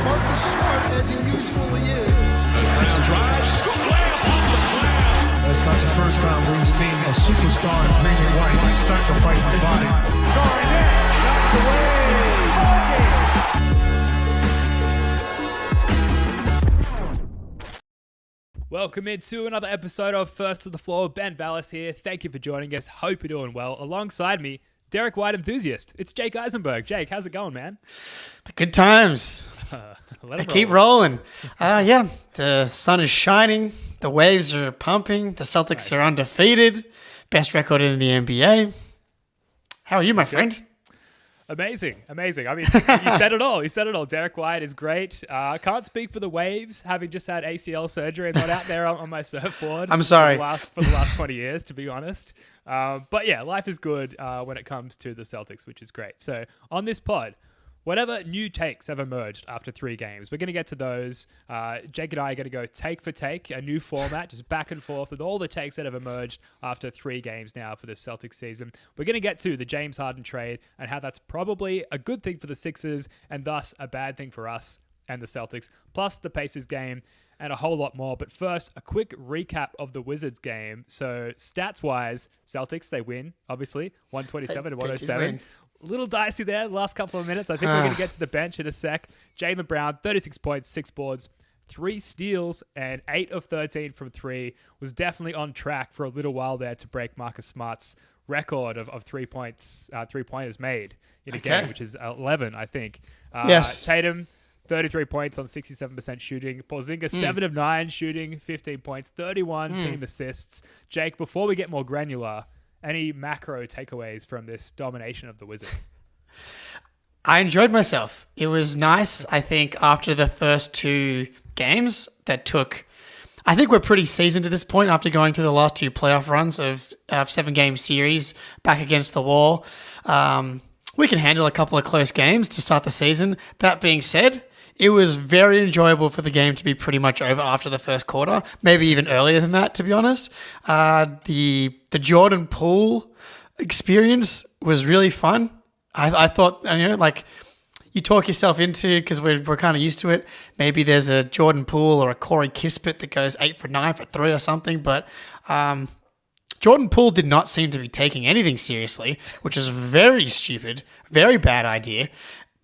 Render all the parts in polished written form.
smart as he usually is. As Brown drives, layup off the glass. That's not the first time we've seen a superstar in green and white sacrifice the body. Garnett knocked away. Welcome into another episode of First to the Floor. Ben Vallis here. Thank you for joining us. Hope you're doing well. Alongside me, Derek White enthusiast. It's Jake Eisenberg. Jake, how's it going, man? The good times. They keep rolling. Yeah, the sun is shining. The waves are pumping. The Celtics are undefeated. Best record in the NBA. How are you, my friend? Amazing. I mean, you said it all. Derek White is great. I can't speak for the Waves, having just had ACL surgery and not out there on my surfboard. I'm sorry. For the last 20 years, to be honest. But yeah, life is good when it comes to the Celtics, which is great. So on this pod, whatever new takes have emerged after 3 games, we're going to get to those. Jake and I are going to go take for take, a new format, just back and forth with all the takes that have emerged after 3 games now for the Celtics season. We're going to get to the James Harden trade and how that's probably a good thing for the Sixers and thus a bad thing for us and the Celtics, plus the Pacers game and a whole lot more. But first, a quick recap of the Wizards game. So stats-wise, Celtics, they win, obviously, 127 to 107. A little dicey there the last couple of minutes. I think we're going to get to the bench in a sec. Jaylen Brown, 36 points, 6 boards, 3 steals, and 8 of 13 from 3. Was definitely on track for a little while there to break Marcus Smart's record of 3 points, 3-pointers made in a game, which is 11, I think. Yes. Tatum, 33 points on 67% shooting. Porzingis, 7 of 9 shooting, 15 points, 31 team assists. Jake, before we get more granular, any macro takeaways from this domination of the Wizards? I enjoyed myself. It was nice, I think, after the first 2 games that took... I think we're pretty seasoned at this point after going through the last 2 playoff runs of 7-game series back against the wall. We can handle a couple of close games to start the season. That being said, it was very enjoyable for the game to be pretty much over after the first quarter, maybe even earlier than that, to be honest. The Jordan Poole experience was really fun. I thought, you talk yourself into, because we're kind of used to it, maybe there's a Jordan Poole or a Corey Kispert that goes 8 for 9 for 3 or something, but Jordan Poole did not seem to be taking anything seriously, which is very stupid, very bad idea.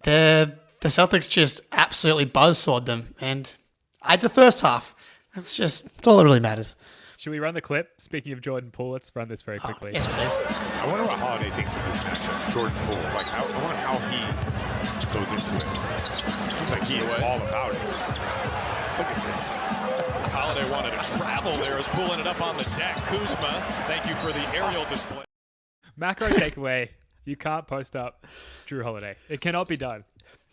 The Celtics just absolutely buzzsawed them, and the first half, that's all that really matters. Should we run the clip? Speaking of Jordan Poole, let's run this very quickly. Yes, please. I wonder what Holiday thinks of this matchup. Jordan Poole. I wonder how he goes into it. Seems like he is all about it. Look at this. Holiday wanted to travel there, is pulling it up on the deck. Kuzma, thank you for the aerial display. Macro takeaway, you can't post up Drew Holiday. It cannot be done.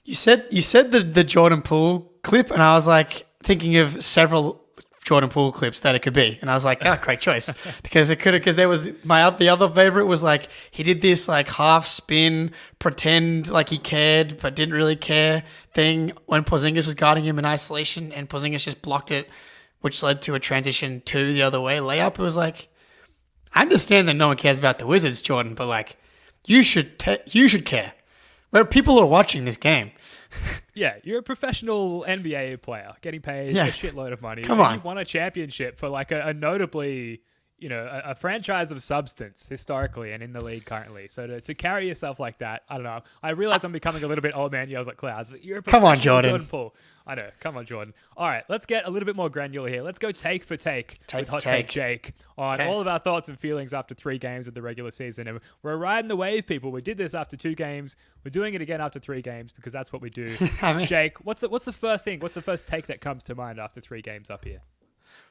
You said the Jordan Poole clip, and I was like thinking of several Jordan Poole clips that it could be, and I was like, great choice, because there was the other favorite was like he did this like half spin, pretend like he cared but didn't really care thing when Porzingis was guarding him in isolation, and Porzingis just blocked it, which led to a transition 2 the other way layup. It was like, I understand that no one cares about the Wizards, Jordan, but like you should care. Where people are watching this game. Yeah, you're a professional NBA player getting paid a shitload of money. Come on. You've won a championship for like a notably, a franchise of substance historically and in the league currently. So to carry yourself like that, I don't know. I realize I'm becoming a little bit old man yells at clouds, but you're a professional. Come on, Jordan. Poole. I know. Come on, Jordan. All right, let's get a little bit more granular here. Let's go take for take with Hot Take Jake on all of our thoughts and feelings after 3 games of the regular season. And we're riding the wave, people. We did this after 2 games. We're doing it again after 3 games because that's what we do. Jake, what's the first thing? What's the first take that comes to mind after 3 games up here?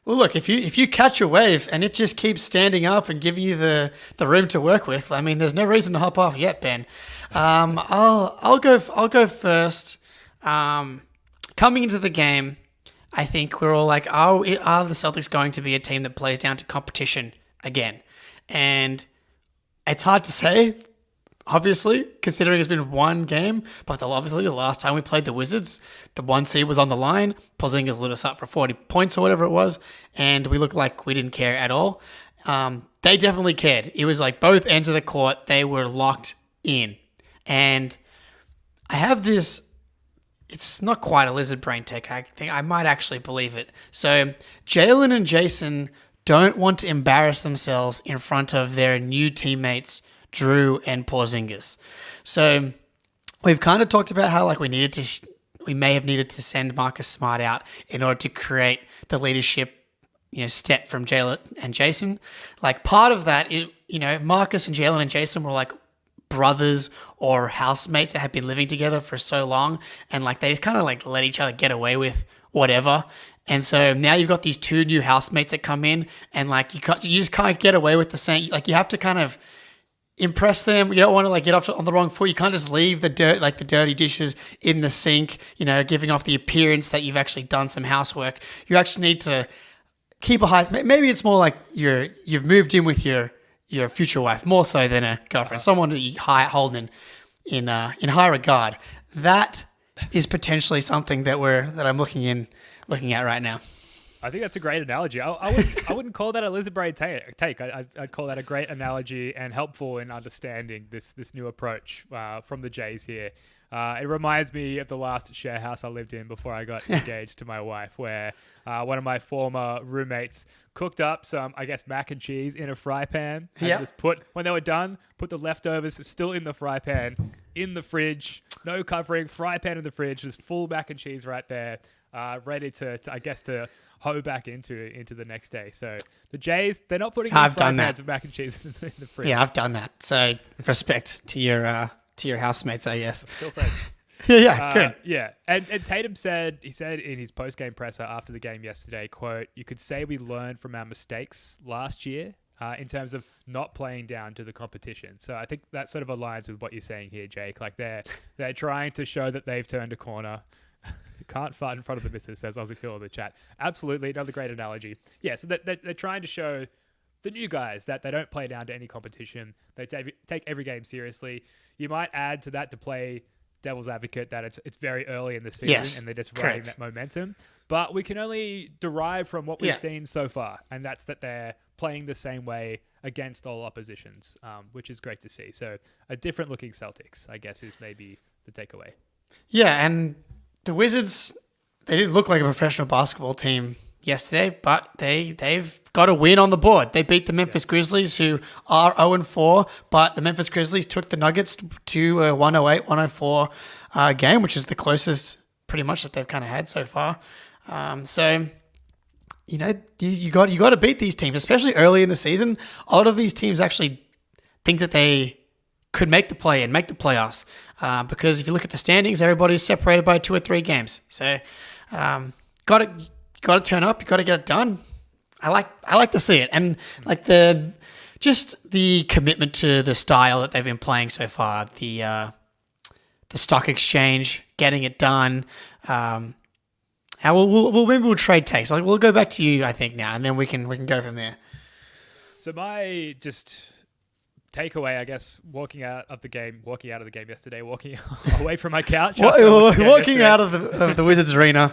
Well, look, if you catch a wave and it just keeps standing up and giving you the room to work with, I mean, there's no reason to hop off yet, Ben. I'll go first. Coming into the game, I think we're all like, are the Celtics going to be a team that plays down to competition again? And it's hard to say, obviously, considering it's been 1 game. But obviously, the last time we played the Wizards, the 1 seed was on the line. Porzingis lit us up for 40 points or whatever it was. And we looked like we didn't care at all. They definitely cared. It was like both ends of the court, they were locked in. And I have this it's not quite a lizard brain take. I think I might actually believe it. So Jalen and Jason don't want to embarrass themselves in front of their new teammates, Drew and Porzingis. So we've kind of talked about how like we may have needed to send Marcus Smart out in order to create the leadership, step from Jalen and Jason. Like part of that is, Marcus and Jalen and Jason were like brothers or housemates that had been living together for so long, and like they just kind of like let each other get away with whatever. And so now you've got these two new housemates that come in, and like you just can't get away with the same. Like you have to kind of impress them. You don't want to like get off on the wrong foot. You can't just leave the dirt, like the dirty dishes in the sink, giving off the appearance that you've actually done some housework. You actually need to keep a high. Maybe it's more like you've moved in with your future wife more so than a girlfriend, someone that you hold in high regard. That is potentially something that I'm looking at right now. I think that's a great analogy. I wouldn't call that a lizard brain take. I'd call that a great analogy and helpful in understanding this new approach from the Jays here. It reminds me of the last share house I lived in before I got engaged to my wife, where one of my former roommates cooked up some, I guess, mac and cheese in a fry pan. And just when they were done, put the leftovers still in the fry pan, in the fridge, no covering, fry pan in the fridge, just full mac and cheese right there, ready to hoe back into the next day. So the Jays, they're not putting fry pans of mac and cheese in the fridge. Yeah, I've done that. So respect to your housemates, I guess. Still friends. Good. Yeah. And Tatum said in his post-game presser after the game yesterday, quote, "You could say we learned from our mistakes last year in terms of not playing down to the competition." So I think that sort of aligns with what you're saying here, Jake. Like they're trying to show that they've turned a corner. Can't fart in front of the missus, says Aussie Phil in the chat. Absolutely. Another great analogy. Yeah, so they're trying to show the new guys that they don't play down to any competition. They take every game seriously. You might add to that to play devil's advocate that it's very early in the season and they're just riding that momentum. But we can only derive from what we've seen so far, and that's that they're playing the same way against all oppositions, which is great to see. So a different looking Celtics, I guess, is maybe the takeaway. Yeah, and the Wizards, they didn't look like a professional basketball team yesterday, but they've got a win on the board. They beat the Memphis Grizzlies, who are 0-4, but the Memphis Grizzlies took the Nuggets to a 108-104 game, which is the closest pretty much that they've kind of had so far. So you got to beat these teams, especially early in the season. A lot of these teams actually think that they could make the play and make the playoffs because if you look at the standings, everybody's separated by 2 or 3 games. So got to turn up. You got to get it done. I like to see it, and like the commitment to the style that they've been playing so far. The stock exchange, getting it done. We'll trade takes. Like we'll go back to you, I think, now, and then we can go from there. So my takeaway, I guess, walking out of the game yesterday, walking away from my couch, walking out of the Wizards arena.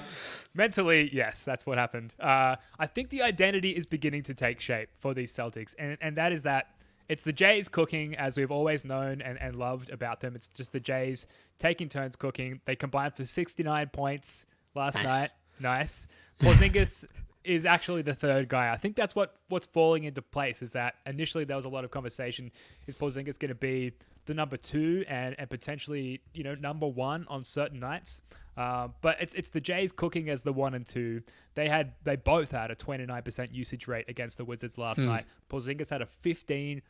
Mentally, yes, that's what happened. I think the identity is beginning to take shape for these Celtics, and that is that it's the Jays cooking as we've always known and loved about them. It's just the Jays taking turns cooking. They combined for 69 points last night. Nice. Porzingis is actually the third guy. I think that's what's falling into place is that initially there was a lot of conversation. Is Porzingis going to be the number 2 and potentially, number 1 on certain nights? But it's the Jays cooking as the 1 and 2. They both had a 29% usage rate against the Wizards last night. Porzingis had a 15%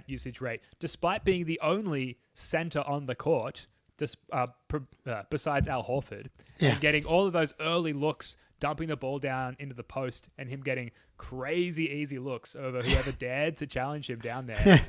usage rate, despite being the only center on the court, besides Al Horford, and getting all of those early looks, dumping the ball down into the post, and him getting crazy easy looks over whoever dared to challenge him down there.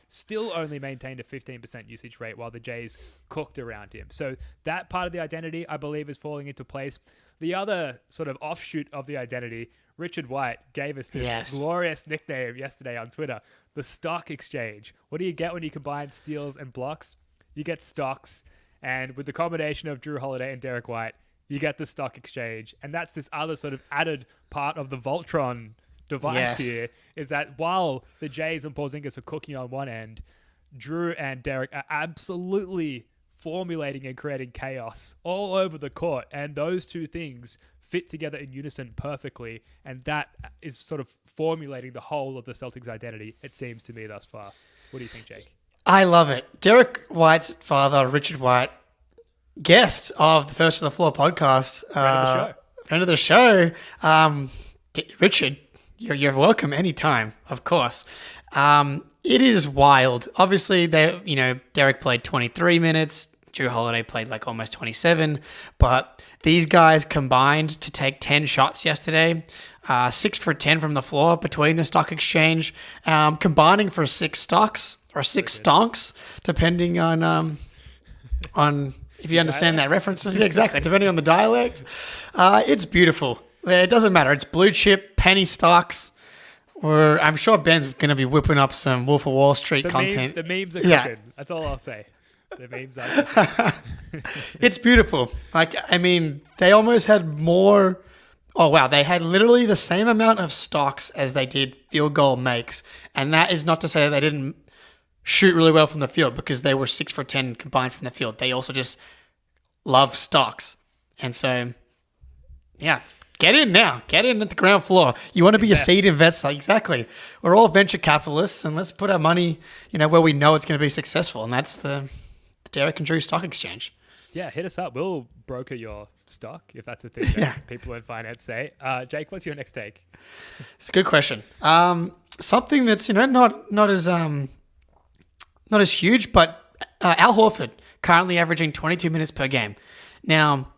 Still only maintained a 15% usage rate while the Jays cooked around him. So that part of the identity, I believe, is falling into place. The other sort of offshoot of the identity, Richard White gave us this glorious nickname yesterday on Twitter, the stock exchange. What do you get when you combine steals and blocks? You get stocks. And with the combination of Drew Holiday and Derek White, you get the stock exchange. And that's this other sort of added part of the Voltron device here, is that while the Jays and Porzingis are cooking on one end, Drew and Derek are absolutely formulating and creating chaos all over the court. And those two things fit together in unison perfectly. And that is sort of formulating the whole of the Celtics identity, it seems to me thus far. What do you think, Jake? I love it. Derek White's father, Richard White, guest of the First to the Floor podcast. Friend of the show. Richard, you're welcome anytime, of course. It is wild. Obviously, Derek played 23 minutes. Drew Holiday played like almost 27. But these guys combined to take 10 shots yesterday. 6 for 10 from the floor between the stock exchange. Combining for 6 stocks or 6 stonks, depending on if you understand that reference. Yeah, exactly. Depending on the dialect. It's beautiful. It doesn't matter. It's blue chip, penny stocks. Or I'm sure Ben's going to be whipping up some Wolf of Wall Street content. The memes are cooking. That's all I'll say. The memes are cooking. It's beautiful. They almost had more. Oh, wow. They had literally the same amount of stocks as they did field goal makes. And that is not to say that they didn't shoot really well from the field, because they were 6 for 10 combined from the field. They also just love stocks. And so, yeah. Get in now. Get in at the ground floor. You want to be a seed investor. Exactly. We're all venture capitalists, and let's put our money, where we know it's going to be successful. And that's the Derek and Drew Stock Exchange. Yeah, hit us up. We'll broker your stock, if that's a thing that people in finance say. Jake, what's your next take? It's a good question. Something that's, not as huge, but Al Horford currently averaging 22 minutes per game. Now,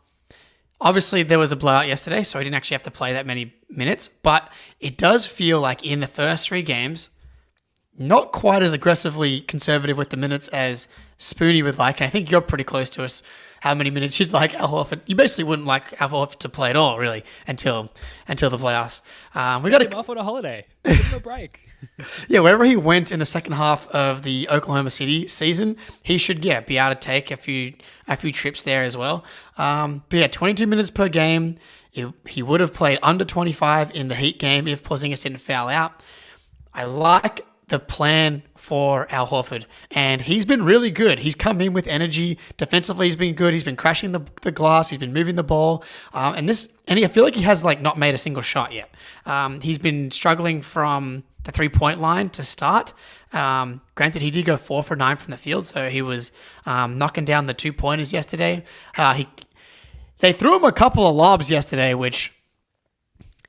obviously, there was a blowout yesterday, so he didn't actually have to play that many minutes. But it does feel like in the first 3 games, not quite as aggressively conservative with the minutes as Spoonie would like. And I think you're pretty close to us how many minutes you'd like Al Horford. You basically wouldn't like Al Horford to play at all, really, until the playoffs. We got him off on a holiday. Give him a break. Yeah, wherever he went in the second half of the Oklahoma City season, he should be able to take a few trips there as well. But yeah, 22 minutes per game. He would have played under 25 in the Heat game if Porzingis didn't foul out. I like the plan for Al Horford, and he's been really good. He's come in with energy. Defensively, he's been good. He's been crashing the glass. He's been moving the ball. I feel like he has not made a single shot yet. He's been struggling from the 3-point line to start. Granted, he did go 4 for 9 from the field, so he was knocking down the 2-pointers yesterday. They threw him a couple of lobs yesterday, which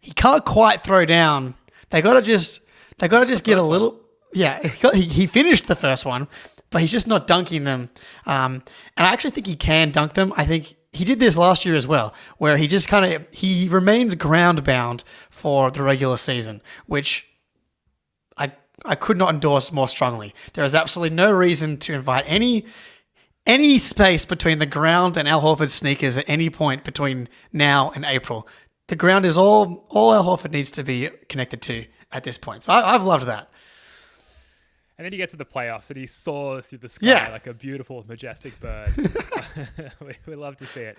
he can't quite throw down. They got to just get a little. Yeah, he finished the first one, but he's just not dunking them. And I actually think he can dunk them. I think he did this last year as well, where he just he remains ground bound for the regular season, which I could not endorse more strongly. There is absolutely no reason to invite any space between the ground and Al Horford's sneakers at any point between now and April. The ground is all Al Horford needs to be connected to at this point. So I've loved that. And then you get to the playoffs and he soars through the sky like a beautiful, majestic bird. we love to see it.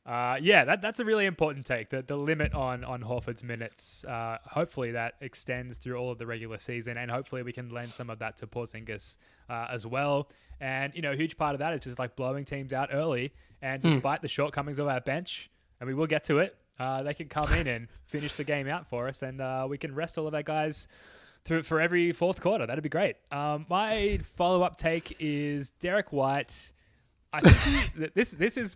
That's a really important take. The limit on Horford's minutes. Hopefully that extends through all of the regular season, and hopefully we can lend some of that to Porzingis as well. And a huge part of that is just blowing teams out early. And despite the shortcomings of our bench, and we will get to it, they can come in and finish the game out for us, and we can rest all of our guys for every fourth quarter. That'd be great. My follow-up take is Derek White. I think this is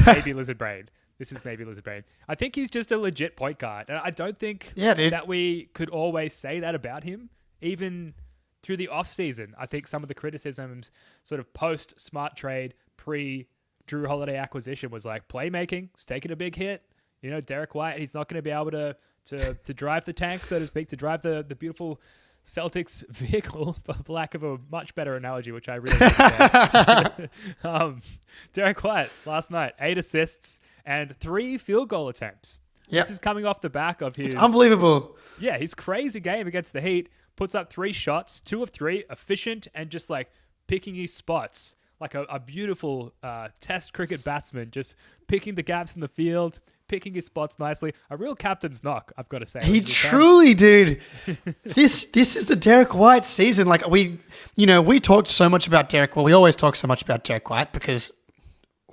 maybe Lizard Brain. This is maybe Lizard Brain. I think he's just a legit point guard. And I don't think that we could always say that about him, even through the offseason. I think some of the criticisms sort of post-smart trade, pre-Drew Holiday acquisition was playmaking, it's taking a big hit. Derek White, he's not going to be able to drive the tank, so to speak, to drive the beautiful Celtics vehicle, for lack of a much better analogy, which I really like. Derek White last night, 8 assists and 3 field goal attempts. Yep. This is coming off the back of his... It's unbelievable. Yeah, his crazy game against the Heat. Puts up 3 shots, 2 of 3, efficient, and just picking his spots. Like a beautiful test cricket batsman, just picking the gaps in the field, picking his spots nicely. A real captain's knock, I've got to say. He truly, dude. This is the Derek White season. We talked so much about Derek. Well, we always talk so much about Derek White because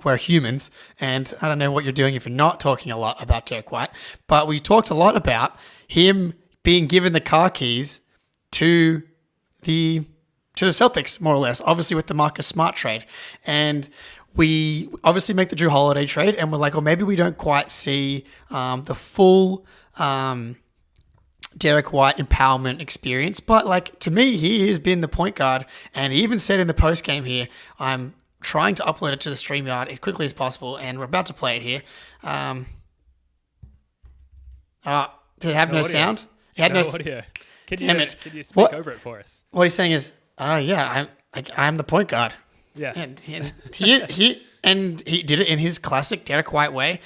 we're humans, and I don't know what you're doing if you're not talking a lot about Derek White, but we talked a lot about him being given the car keys to the Celtics, more or less, obviously with the Marcus Smart trade. And we obviously make the Drew Holiday trade, and we're like, well, maybe we don't quite see the full Derek White empowerment experience. But like, to me, he has been the point guard, and he even said in the post game here, I'm trying to upload it to the StreamYard as quickly as possible, and we're about to play it here. Did it have no sound? It had no audio. Can you speak over it for us? What he's saying is, I'm the point guard. Yeah. And he did it in his classic Derek White way.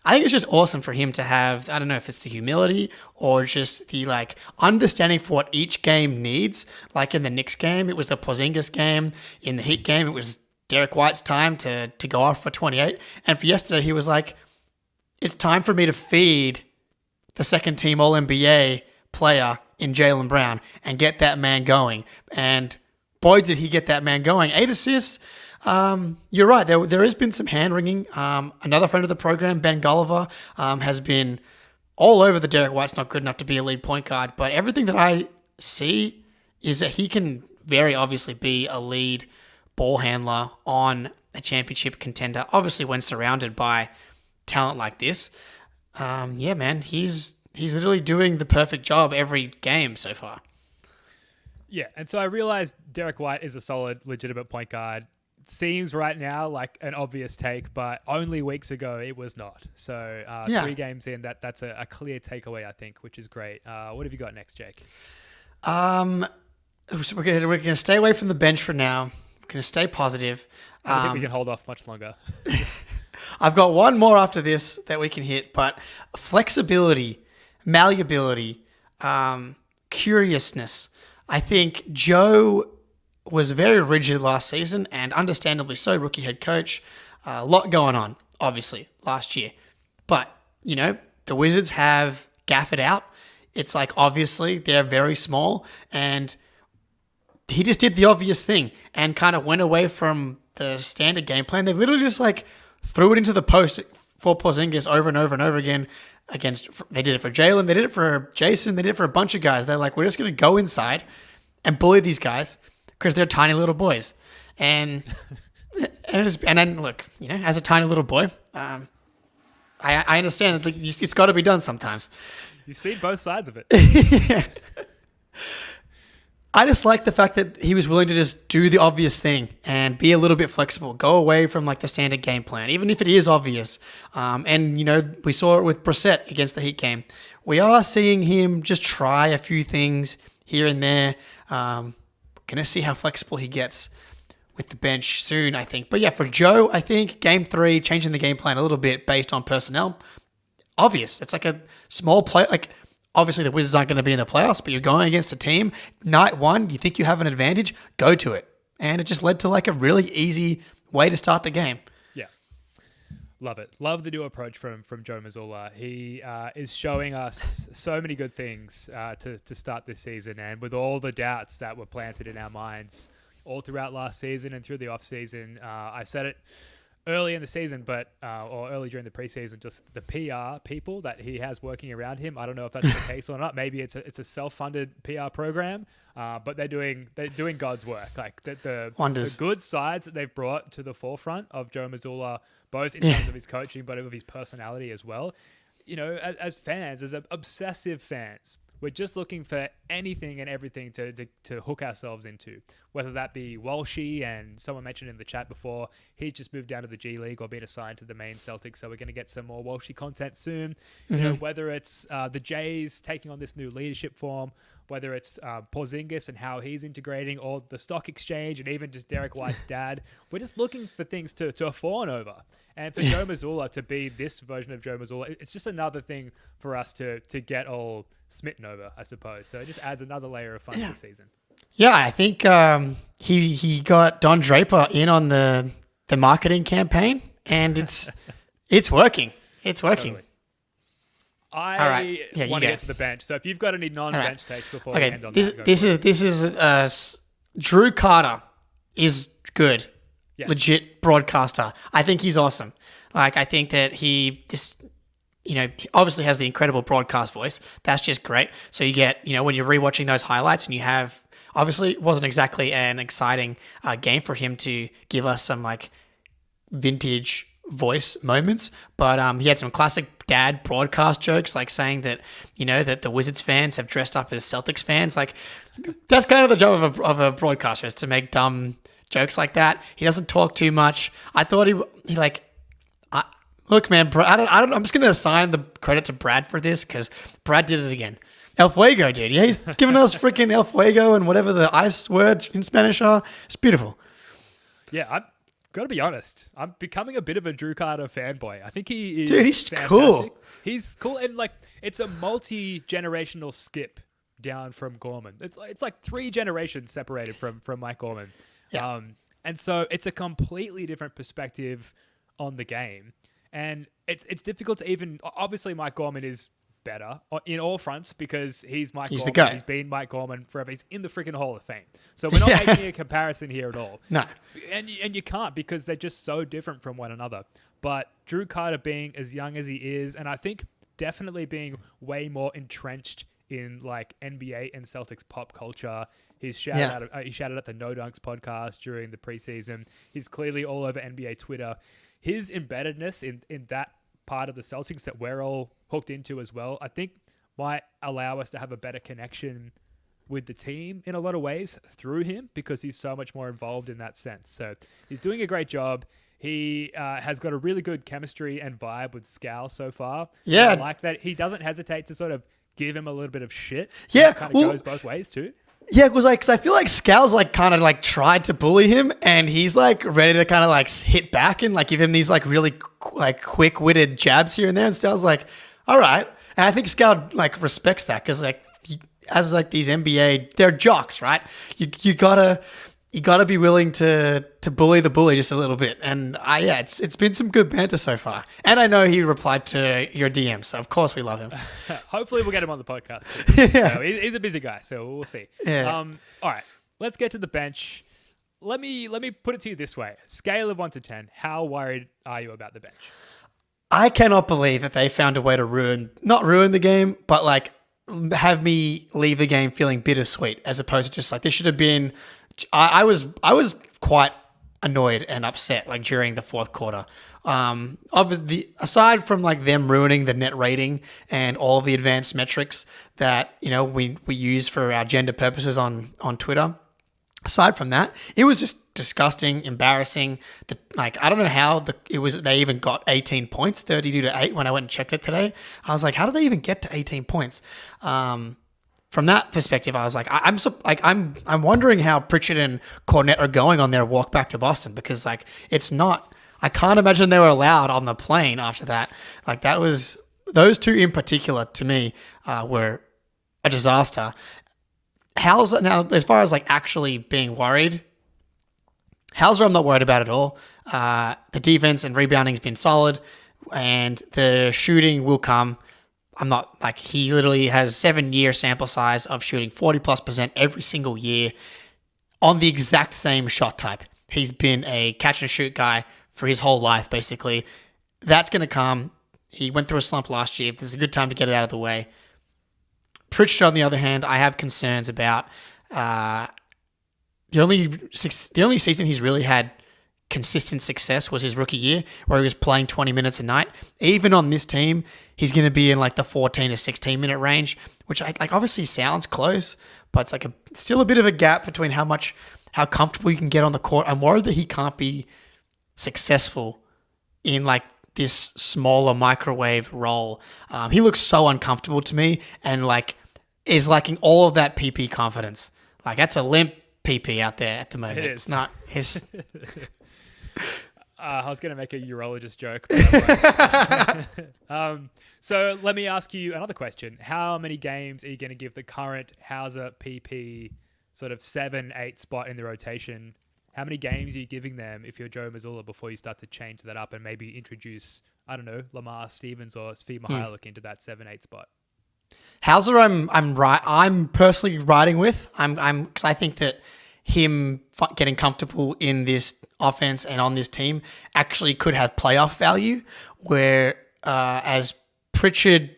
I think it's just awesome for him to have, I don't know if it's the humility or just the like understanding for what each game needs. Like in the Knicks game, it was the Porzingis game. In the Heat game, it was Derek White's time to go off for 28. And for yesterday, he was like, it's time for me to feed the second team All-NBA player in Jaylen Brown and get that man going. And boy, did he get that man going. 8 assists. You're right. There has been some hand-wringing. Another friend of the program, Ben Gulliver, has been all over the Derek White's not good enough to be a lead point guard. But everything that I see is that he can very obviously be a lead ball handler on a championship contender, obviously when surrounded by talent like this. Yeah, man, he's literally doing the perfect job every game so far. Yeah, and so I realized Derek White is a solid, legitimate point guard. Seems right now like an obvious take, but only weeks ago it was not. So 3 games in, that's a clear takeaway, I think, which is great. What have you got next, Jake? So we're gonna stay away from the bench for now. We're gonna stay positive. I think we can hold off much longer. I've got one more after this that we can hit, but flexibility, malleability, curiousness. I think Joe was very rigid last season, and understandably so, rookie head coach. A lot going on, obviously, last year. But, you know, the Wizards have Gafford out. It's like, obviously, they're very small, and he just did the obvious thing and kind of went away from the standard game plan. They literally just, like, threw it into the post for Porzingis over and over and over again. They did it for Jalen, they did it for Jason, they did it for a bunch of guys. They're like, we're just going to go inside and bully these guys because they're tiny little boys. And then look, you know, as a tiny little boy, I understand that it's got to be done sometimes. You've seen both sides of it. Yeah. I just like the fact that he was willing to just do the obvious thing and be a little bit flexible, go away from like the standard game plan, even if it is obvious. And, you know, we saw it with Brissett against the Heat game. We are seeing him just try a few things here and there. Going to see how flexible he gets with the bench soon, I think. But yeah, for Joe, I think game 3, changing the game plan a little bit based on personnel, obvious. It's like a small play, like, obviously, the Wizards aren't going to be in the playoffs, but you're going against a team. Night 1, you think you have an advantage, go to it. And it just led to like a really easy way to start the game. Yeah. Love it. Love the new approach from Joe Mazzulla. He is showing us so many good things to start this season. And with all the doubts that were planted in our minds all throughout last season and through the offseason, I said it early in the season, or early during the preseason, just the PR people that he has working around him. I don't know if that's the case or not. Maybe it's a self-funded PR program, but they're doing God's work. Like the good sides that they've brought to the forefront of Joe Mazzulla, both in terms of his coaching, but of his personality as well. You know, as fans, as obsessive fans, we're just looking for anything and everything to hook ourselves into, whether that be Walshy, and someone mentioned in the chat before, he's just moved down to the G League or been assigned to the main Celtics, so we're going to get some more Walshy content soon. Mm-hmm. You know, whether it's the Jays taking on this new leadership form, whether it's Porzingis and how he's integrating, or the stock exchange, and even just Derek White's dad. We're just looking for things to fawn over. And for Joe Mazzulla to be this version of Joe Mazzulla, it's just another thing for us to get all smitten over, I suppose. So it just adds another layer of fun to the season. Yeah, I think he got Don Draper in on the marketing campaign, and it's working. It's working. Totally. I want to get to the bench. So if you've got any non-bench takes before we end on this is Drew Carter is good. legit broadcaster. I think he's awesome. Like, I think that he just, obviously has the incredible broadcast voice. That's just great. So you get, when you're rewatching those highlights and you have, obviously it wasn't exactly an exciting game for him to give us some like vintage voice moments, but he had some classic dad broadcast jokes, like saying that that the Wizards fans have dressed up as Celtics fans. Like, that's kind of the job of a broadcaster, is to make dumb jokes like that. He doesn't talk too much. I thought look, man, Brad, I'm just gonna assign the credit to Brad for this, because Brad did it again. El Fuego, dude. Yeah, he's giving us freaking El Fuego and whatever the ice words in Spanish are. It's beautiful. Yeah, I've got to be honest. I'm becoming a bit of a Drew Carter fanboy. I think he is he's fantastic. cool. He's cool, and like, it's a multi-generational skip down from Gorman. It's like 3 generations separated from Mike Gorman. Yeah. And so it's a completely different perspective on the game. And it's difficult to even... Obviously, Mike Gorman is better in all fronts because he's Mike Gorman. The guy. He's been Mike Gorman forever. He's in the freaking Hall of Fame. So we're not making a comparison here at all. No. And you can't, because they're just so different from one another. But Drew Carter being as young as he is, and I think definitely being way more entrenched in like NBA and Celtics pop culture. He shouted out the No Dunks podcast during the preseason. He's clearly all over NBA Twitter. His embeddedness in that part of the Celtics that we're all hooked into as well, I think might allow us to have a better connection with the team in a lot of ways through him, because he's so much more involved in that sense. So he's doing a great job. He has got a really good chemistry and vibe with Scal so far. Yeah. I like that he doesn't hesitate to sort of give him a little bit of shit. Yeah. It kind of goes both ways too. Yeah, it was like, because I feel like Scal's like kind of like tried to bully him, and he's like ready to kind of like hit back and like give him these like really like quick-witted jabs here and there. And Scal's like, all right. And I think Scal like respects that, because like as like these NBA, they're jocks, right? You gotta be willing to bully the bully just a little bit. And it's been some good banter so far. And I know he replied to your DM, so of course we love him. Hopefully we'll get him on the podcast too. Yeah. He's a busy guy, so we'll see. Yeah. All right, let's get to the bench. Let me put it to you this way: scale of 1 to 10, how worried are you about the bench? I cannot believe that they found a way to not ruin the game, but like have me leave the game feeling bittersweet, as opposed to just like this should have been. I was quite annoyed and upset like during the fourth quarter. Aside from like them ruining the net rating and all of the advanced metrics that we use for our gender purposes on Twitter. Aside from that, it was just disgusting, embarrassing. I don't know how they even got 18 points, 32-8 when I went and checked it today. I was like, how did they even get to 18 points? From that perspective, I was like, I'm wondering how Pritchard and Cornette are going on their walk back to Boston, because like it's not. I can't imagine they were allowed on the plane after that. Like that was those two in particular to me were a disaster. Hauser, now as far as like actually being worried, Hauser I'm not worried about at all. The defense and rebounding has been solid, and the shooting will come. I'm not like he literally has 7-year sample size of shooting 40+% every single year on the exact same shot type. He's been a catch and shoot guy for his whole life, basically. That's going to come. He went through a slump last year. This is a good time to get it out of the way. Pritchard, on the other hand, I have concerns about. The only season he's really had consistent success was his rookie year, where he was playing 20 minutes a night. Even on this team, he's going to be in like the 14 to 16 minute range, which obviously sounds close, but it's like still a bit of a gap between how comfortable you can get on the court. I'm worried that he can't be successful in like this smaller microwave role. He looks so uncomfortable to me, and like is lacking all of that PP confidence. Like that's a limp PP out there at the moment. It's not his. I was going to make a urologist joke. But so let me ask you another question. How many games are you going to give the current Hauser PP sort of 7-8 spot in the rotation? How many games are you giving them if you're Joe Mazzulla before you start to change that up and maybe introduce, I don't know, Lamar Stevens or Svi Mihailovic into that 7-8 spot? Hauser, I'm personally riding with. Because I think that him getting comfortable in this offense and on this team actually could have playoff value, where as Pritchard,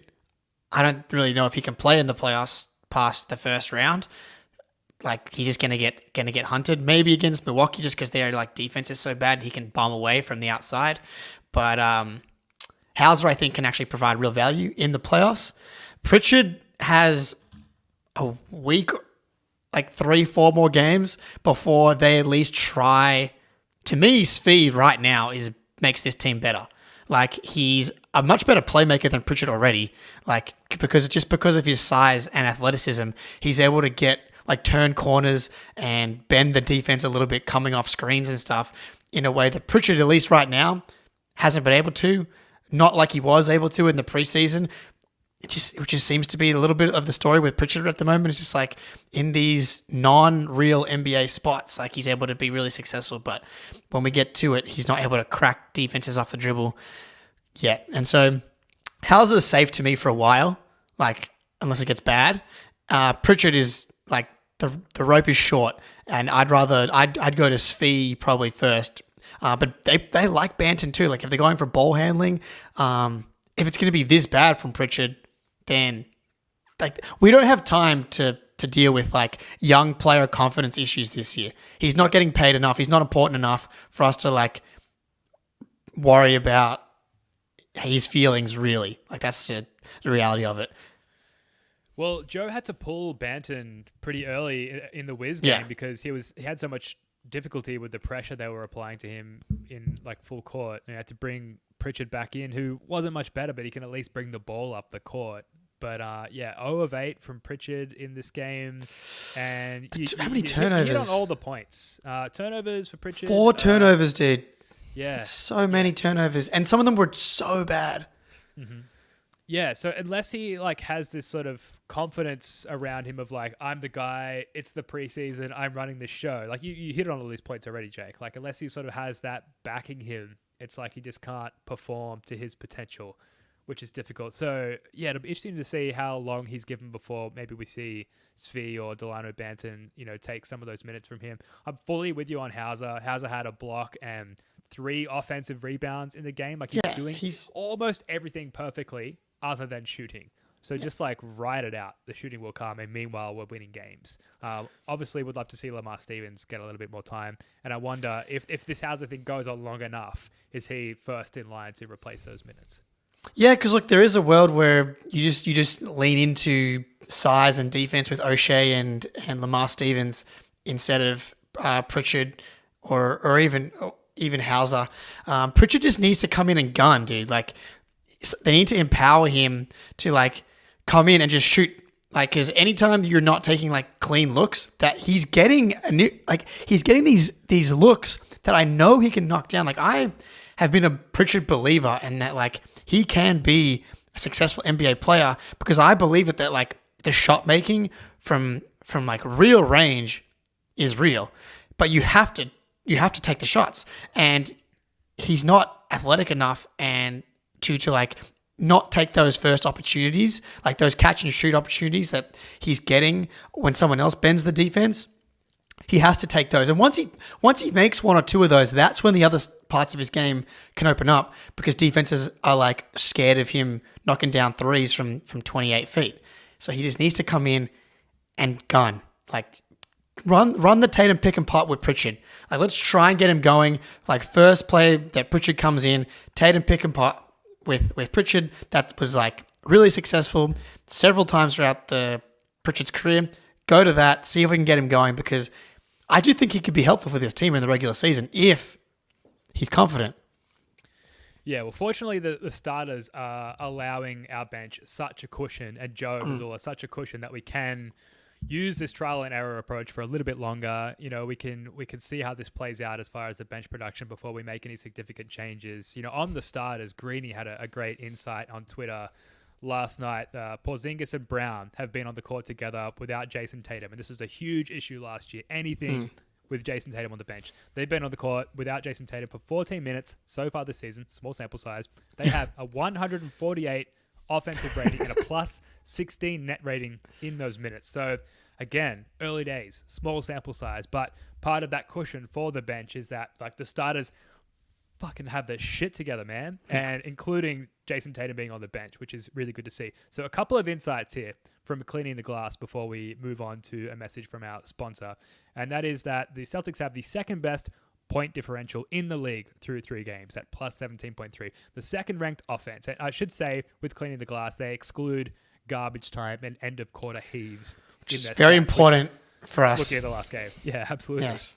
I don't really know if he can play in the playoffs past the first round. Like, he's just gonna get hunted. Maybe against Milwaukee, just because their like defense is so bad, he can bomb away from the outside. But Hauser, I think, can actually provide real value in the playoffs. Pritchard has a week, like 3-4 more games before they at least try. To me, Svi right now makes this team better. Like, he's a much better playmaker than Pritchard already. Like, because of his size and athleticism, he's able to turn corners and bend the defense a little bit, coming off screens and stuff in a way that Pritchard, at least right now, hasn't been able to. Not like he was able to in the preseason. It just seems to be a little bit of the story with Pritchard at the moment. It's just like in these non-real NBA spots, like he's able to be really successful, but when we get to it, he's not able to crack defenses off the dribble yet. And so Hauser's safe to me for a while, like unless it gets bad. Pritchard is like the rope is short, and I'd go to Svi probably first. But they like Banton too. Like if they're going for ball handling, if it's going to be this bad from Pritchard, then like we don't have time to deal with like young player confidence issues this year. He's not getting paid enough. He's not important enough for us to like worry about his feelings really. Like that's the reality of it. Well, Joe had to pull Banton pretty early in the Wiz game because he had so much difficulty with the pressure they were applying to him in like full court. And he had to bring Pritchard back in, who wasn't much better, but he can at least bring the ball up the court. But 0 of 8 from Pritchard in this game, and how many turnovers? He hit on all the points. Turnovers for Pritchard. 4 turnovers, dude. Yeah, that's so many turnovers, and some of them were so bad. Mm-hmm. Yeah, so unless he like has this sort of confidence around him of like, I'm the guy, it's the preseason, I'm running the show. Like you hit on all these points already, Jake. Like unless he sort of has that backing him, it's like he just can't perform to his potential, which is difficult. So yeah, it'll be interesting to see how long he's given before maybe we see Svi or Delano Banton, take some of those minutes from him. I'm fully with you on Hauser. Hauser had a block and 3 offensive rebounds in the game. Like he's almost everything perfectly other than shooting. So just like ride it out. The shooting will come, and meanwhile we're winning games. Obviously, would love to see Lamar Stevens get a little bit more time, and I wonder if this Hauser thing goes on long enough, is he first in line to replace those minutes? Yeah, because look, there is a world where you just lean into size and defense with O'Shea and Lamar Stevens instead of Pritchard or even Hauser. Pritchard just needs to come in and gun, dude. Like they need to empower him to like come in and just shoot. Like, because anytime you're not taking like clean looks, that he's getting these looks that I know he can knock down. Like I have been a Pritchard believer, and that like he can be a successful NBA player because I believe that like the shot making from like real range is real, but you have to take the shots, and he's not athletic enough and to like not take those first opportunities, like those catch and shoot opportunities that he's getting when someone else bends the defense. He has to take those. And once he makes 1 or 2 of those, that's when the other parts of his game can open up, because defenses are like scared of him knocking down threes from 28 feet. So he just needs to come in and gun. Like run the Tatum pick and pop with Pritchard. Like let's try and get him going. Like first play that Pritchard comes in, Tatum pick and pop with Pritchard. That was like really successful several times throughout Pritchard's career. Go to that, see if we can get him going, because I do think he could be helpful for this team in the regular season if he's confident. Yeah, well, fortunately, the starters are allowing our bench such a cushion, and Joe Mazzulla such a cushion, that we can use this trial and error approach for a little bit longer. We can see how this plays out as far as the bench production before we make any significant changes. On the starters, Greeny had a great insight on Twitter last night. Porzingis and Brown have been on the court together without Jason Tatum, and this was a huge issue last year. Anything with Jason Tatum on the bench. They've been on the court without Jason Tatum for 14 minutes so far this season. Small sample size. They have a 148 offensive rating and a plus 16 net rating in those minutes. So again, early days, small sample size, but part of that cushion for the bench is that like the starters fucking have their shit together, man, and including Jason Tatum being on the bench, which is really good to see. So a couple of insights here from Cleaning the Glass before we move on to a message from our sponsor, and that is that the Celtics have the second best point differential in the league through 3 games at plus 17.3. The second ranked offense. And I should say with Cleaning the Glass, they exclude garbage time and end of quarter heaves. Which is very important for us. Looking at the last game. Yeah, absolutely. Yes.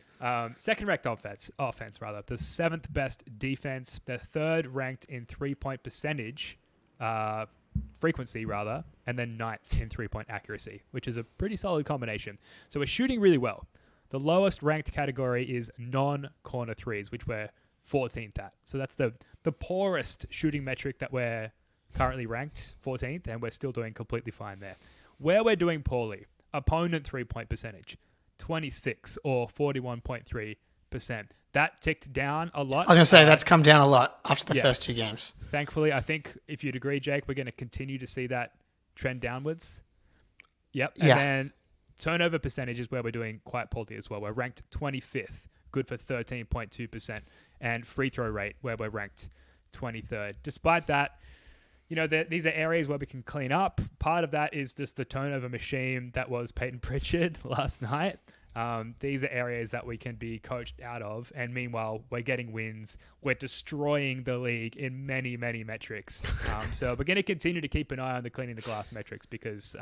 Second ranked offense, the 7th best defense, the 3rd ranked in 3-point percentage, frequency rather, and then 9th in 3-point accuracy, which is a pretty solid combination. So we're shooting really well. The lowest ranked category is non-corner threes, which we're 14th at. So that's the poorest shooting metric that we're currently ranked 14th, and we're still doing completely fine there. Where we're doing poorly, opponent 3-point percentage, 26 or 41.3%. That ticked down a lot. I was going to say that's come down a lot after the first 2 games. Thankfully, I think if you'd agree, Jake, we're going to continue to see that trend downwards. Yep. And then turnover percentage is where we're doing quite poorly as well. We're ranked 25th, good for 13.2%. And free throw rate, where we're ranked 23rd. Despite that, you know, these are areas where we can clean up. Part of that is just the turnover machine that was Peyton Pritchard last night. These are areas that we can be coached out of. And meanwhile, we're getting wins. We're destroying the league in many, many metrics. So we're going to continue to keep an eye on the Cleaning the Glass metrics because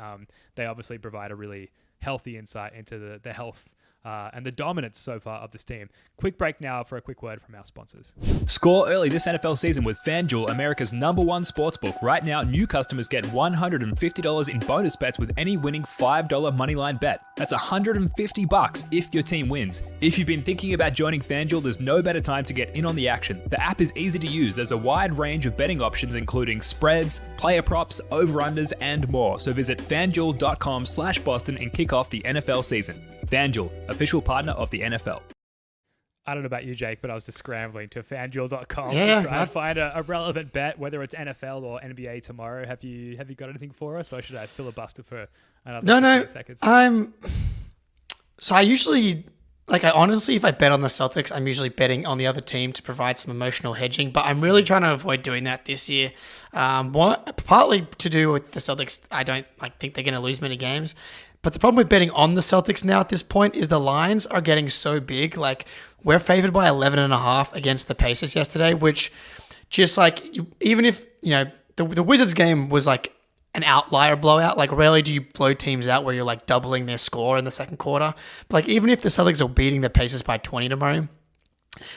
they obviously provide a really healthy insight into the health and the dominance so far of this team. Quick break now for a quick word from our sponsors. Score early this NFL season with FanDuel, America's #1 sportsbook. Right now, new customers get $150 in bonus bets with any winning $5 moneyline bet. That's $150 if your team wins. If you've been thinking about joining FanDuel, there's no better time to get in on the action. The app is easy to use. There's a wide range of betting options, including spreads, player props, over-unders, and more. So visit FanDuel.com/Boston and kick off the NFL season. FanDuel, official partner of the NFL. I don't know about you, Jake, but I was just scrambling to FanDuel.com to try and find a relevant bet, whether it's NFL or NBA tomorrow. Have you got anything for us, or should I filibuster for another 15 seconds? So I usually, honestly, if I bet on the Celtics, I'm usually betting on the other team to provide some emotional hedging, but I'm really trying to avoid doing that this year. Partly to do with the Celtics, I don't think they're going to lose many games. But the problem with betting on the Celtics now at this point is the lines are getting so big. We're favored by 11.5 against the Pacers yesterday, which just even if, the Wizards game was an outlier blowout. Rarely do you blow teams out where you're doubling their score in the second quarter. But even if the Celtics are beating the Pacers by 20 tomorrow,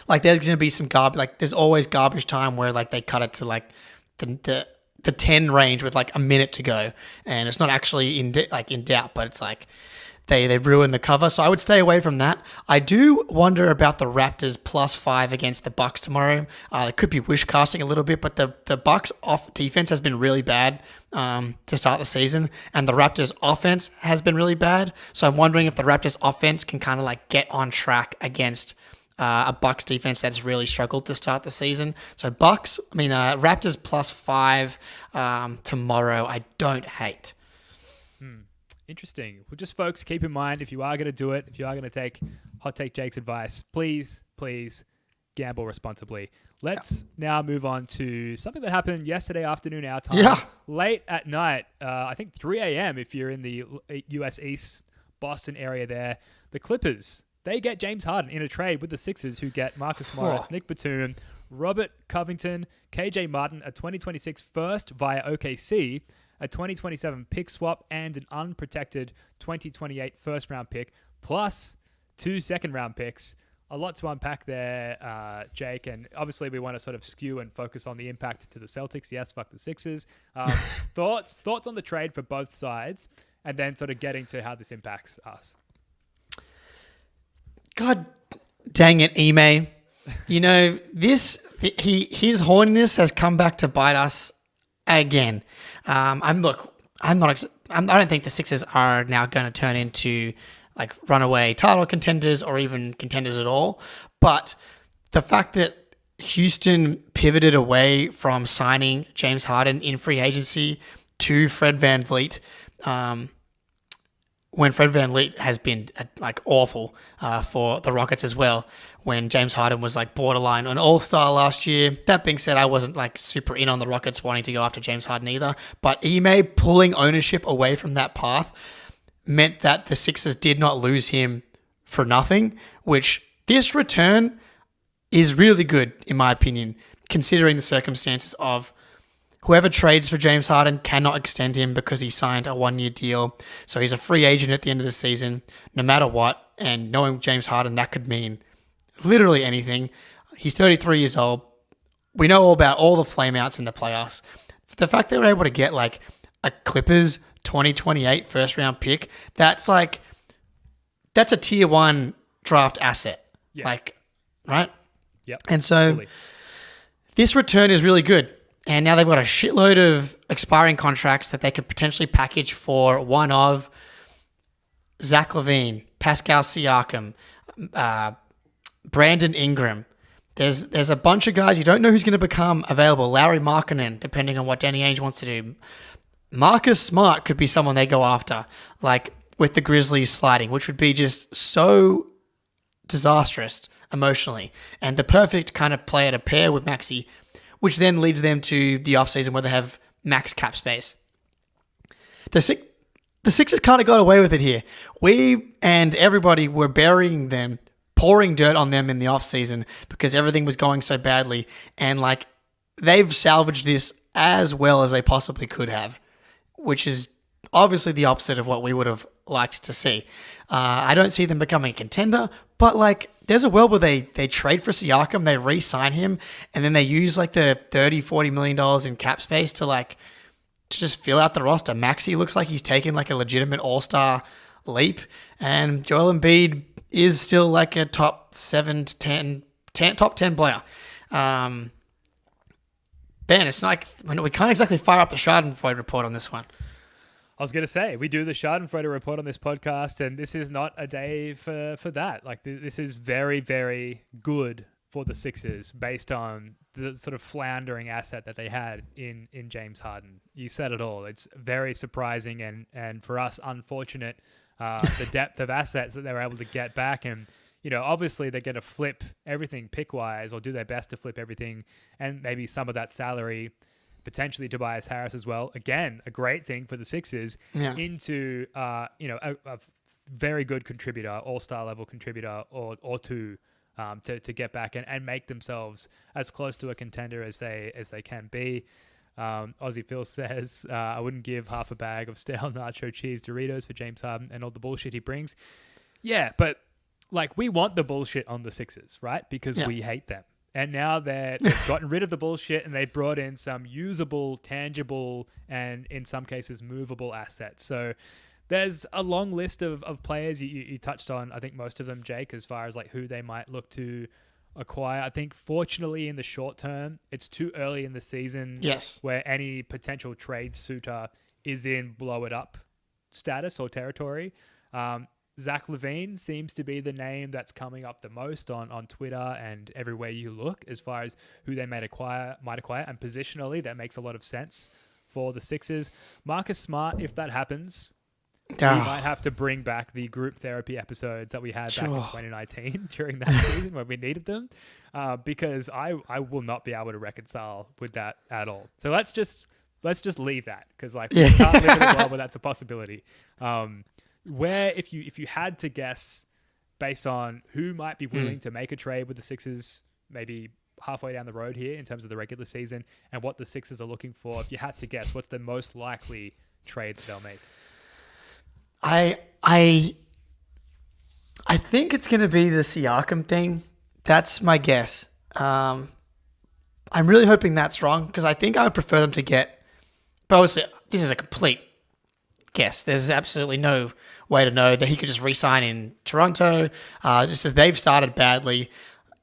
there's going to be some garbage. There's always garbage time where they cut it to the 10 range with a minute to go, and it's not actually in doubt, but it's they ruin the cover. So I would stay away from that. I do wonder about the Raptors +5 against the Bucks tomorrow. It could be wish casting a little bit, but the Bucks off defense has been really bad to start the season, and the Raptors offense has been really bad. So I'm wondering if the Raptors offense can kind of get on track against a Bucks defense that's really struggled to start the season. So Raptors +5 tomorrow, I don't hate. Interesting. Well, just folks, keep in mind, if you are going to do it, if you are going to take Hot Take Jake's advice, please gamble responsibly. Let's now move on to something that happened yesterday afternoon our time. Late at night, I think 3 a.m. if you're in the US East Boston area there. The Clippers, they get James Harden in a trade with the Sixers, who get Marcus Morris, Nick Batum, Robert Covington, KJ Martin, a 2026 first via OKC, a 2027 pick swap, and an unprotected 2028 first-round pick, plus 2 second-round picks. A lot to unpack there, Jake, and obviously we want to sort of skew and focus on the impact to the Celtics. Yes, fuck the Sixers. Thoughts on the trade for both sides, and then sort of getting to how this impacts us. God dang it, Ime. His horniness has come back to bite us again. I don't think the Sixers are now going to turn into runaway title contenders or even contenders at all. But the fact that Houston pivoted away from signing James Harden in free agency to Fred VanVleet, when Fred VanVleet has been like awful for the Rockets as well, when James Harden was like borderline an all-star last year. That being said, I wasn't like super in on the Rockets wanting to go after James Harden either, but Ime pulling ownership away from that path meant that the Sixers did not lose him for nothing, which this return is really good in my opinion, considering the circumstances of whoever trades for James Harden cannot extend him because he signed a 1-year deal. So he's a free agent at the end of the season, no matter what. And knowing James Harden, that could mean literally anything. He's 33 years old. We know all about all the flameouts in the playoffs. The fact that we're able to get like a Clippers 2028 first round pick, that's a tier 1 draft asset. Yeah. Like, right? Yep. And so Fully. This return is really good. And now they've got a shitload of expiring contracts that they could potentially package for one of Zach LaVine, Pascal Siakam, Brandon Ingram. There's a bunch of guys you don't know who's going to become available. Larry Markkinen, depending on what Danny Ainge wants to do. Marcus Smart could be someone they go after, like with the Grizzlies sliding, which would be just so disastrous emotionally. And the perfect kind of player to pair with Maxey, which then leads them to the offseason where they have max cap space. The Sixers kind of got away with it here. We and everybody were burying them, pouring dirt on them in the offseason because everything was going so badly. And like they've salvaged this as well as they possibly could have, which is obviously the opposite of what we would have liked to see. I don't see them becoming a contender, but like there's a world where they trade for Siakam, they re-sign him, and then they use like the $30-40 million in cap space to just fill out the roster. Maxey looks like he's taken like a legitimate all-star leap, and Joel Embiid is still like a top 7 to 10 top 10 player. Ben, it's like we can't exactly fire up the Schadenfreude report on this one. I was going to say, we do the Schadenfreude report on this podcast, and this is not a day for that. Like, this is very, very good for the Sixers based on the sort of floundering asset that they had in James Harden. You said it all. It's very surprising and for us, unfortunate, the depth of assets that they were able to get back. And, you know, obviously they're going to flip everything pick-wise or do their best to flip everything and maybe some of that salary, potentially Tobias Harris as well. Again, a great thing for the Sixers into, a very good contributor, all-star level contributor or two to get back and make themselves as close to a contender as they can be. Aussie Phil says, I wouldn't give half a bag of stale nacho cheese Doritos for James Harden and all the bullshit he brings. Yeah, but like we want the bullshit on the Sixers, right? Because we hate them. And now they've gotten rid of the bullshit and they brought in some usable, tangible, and in some cases movable assets. So there's a long list of players you touched on. I think most of them, Jake, as far as like who they might look to acquire. I think fortunately in the short term, it's too early in the season where any potential trade suitor is in blow it up status or territory. Zach LaVine seems to be the name that's coming up the most on Twitter and everywhere you look as far as who they might acquire, and positionally that makes a lot of sense for the Sixers. Marcus Smart, if that happens, we might have to bring back the group therapy episodes that we had back in 2019 during that season when we needed them, because I will not be able to reconcile with that at all. So let's just leave that because we can't live in a world where that's a possibility. Where if you had to guess based on who might be willing to make a trade with the Sixers, maybe halfway down the road here in terms of the regular season and what the Sixers are looking for, if you had to guess, what's the most likely trade that they'll make? I think it's going to be the Siakam thing. That's my guess. I'm really hoping that's wrong because I think I would prefer them to get, but obviously this is a complete guess. There's absolutely no way to know that he could just re-sign in Toronto. Just that they've started badly,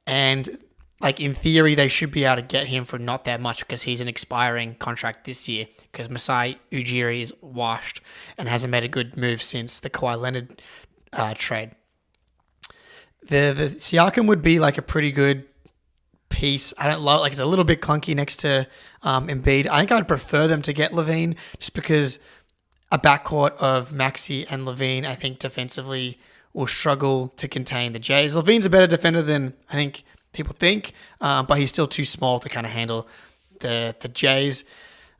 and like in theory, they should be able to get him for not that much because he's an expiring contract this year. Because Masai Ujiri is washed and hasn't made a good move since the Kawhi Leonard trade. The Siakam would be like a pretty good piece. I don't love it's a little bit clunky next to Embiid. I think I'd prefer them to get LaVine just because a backcourt of Maxey and Levine, I think defensively will struggle to contain the Jays. Levine's a better defender than I think people think, but he's still too small to kind of handle the Jays.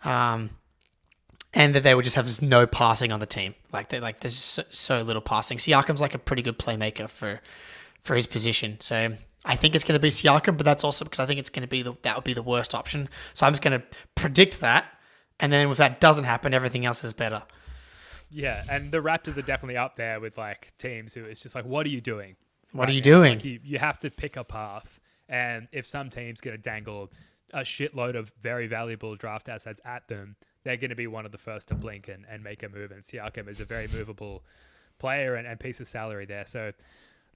And that they would just have no passing on the team. There's so little passing. Siakam's like a pretty good playmaker for his position. So I think it's going to be Siakam, but that's also because I think it's going to be that would be the worst option. So I'm just going to predict that. And then if that doesn't happen, everything else is better. Yeah, and the Raptors are definitely up there with like teams who it's just like, what are you doing? What are you doing? Like you have to pick a path. And if some team's going to dangle a shitload of very valuable draft assets at them, they're going to be one of the first to blink and make a move. And Siakam is a very movable player and piece of salary there. So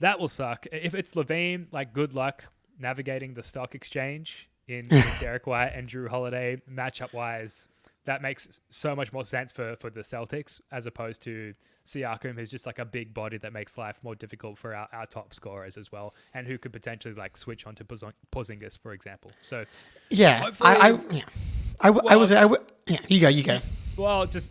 that will suck. If it's Levine, like good luck navigating the stock exchange in Derek White and Drew Holiday matchup-wise. That makes so much more sense for the Celtics as opposed to Siakam, who's just like a big body that makes life more difficult for our top scorers as well, and who could potentially like switch onto Porzingis, for example. So yeah, you go. Well, just